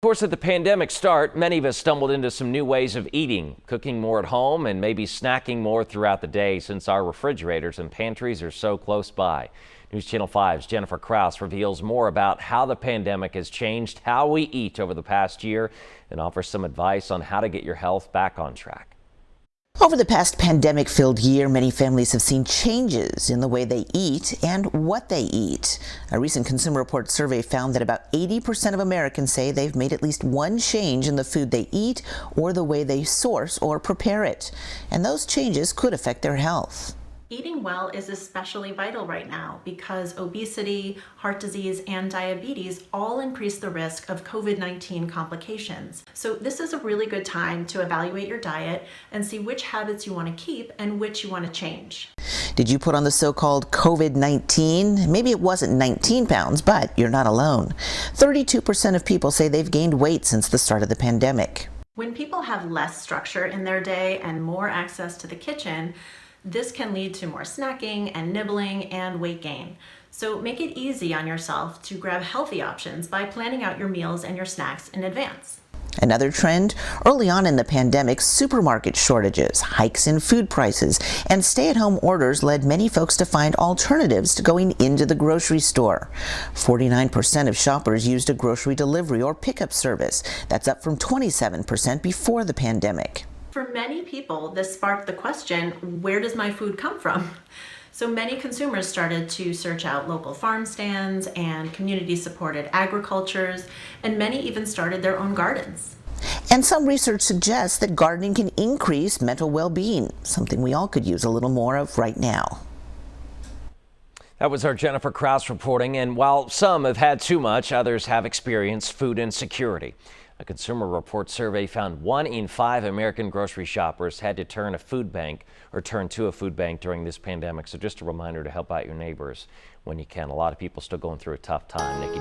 Of course, at the pandemic start, many of us stumbled into some new ways of eating, cooking more at home and maybe snacking more throughout the day since our refrigerators and pantries are so close by. News Channel 5's Jennifer Krause reveals more about how the pandemic has changed how we eat over the past year and offers some advice on how to get your health back on track. Over the past pandemic-filled year, many families have seen changes in the way they eat and what they eat. A recent Consumer Reports survey found that about 80% of Americans say they've made at least one change in the food they eat or the way they source or prepare it. And those changes could affect their health. Eating well is especially vital right now because obesity, heart disease, and diabetes all increase the risk of COVID-19 complications. So this is a really good time to evaluate your diet and see which habits you want to keep and which you want to change. Did you put on the so-called COVID-19? Maybe it wasn't 19 pounds, but you're not alone. 32% of people say they've gained weight since the start of the pandemic. When people have less structure in their day and more access to the kitchen, this can lead to more snacking and nibbling and weight gain. So make it easy on yourself to grab healthy options by planning out your meals and your snacks in advance. Another trend, early on in the pandemic, supermarket shortages, hikes in food prices, and stay-at-home orders led many folks to find alternatives to going into the grocery store. 49% of shoppers used a grocery delivery or pickup service. That's up from 27% before the pandemic. For many people, this sparked the question, where does my food come from? So many consumers started to search out local farm stands and community-supported agricultures, and many even started their own gardens. And some research suggests that gardening can increase mental well-being, something we all could use a little more of right now. That was our Jennifer Krause reporting, and while some have had too much, others have experienced food insecurity. A Consumer Reports survey found 1 in 5 American grocery shoppers had to turn to a food bank during this pandemic. So just a reminder to help out your neighbors when you can. A lot of people still going through a tough time. Nikki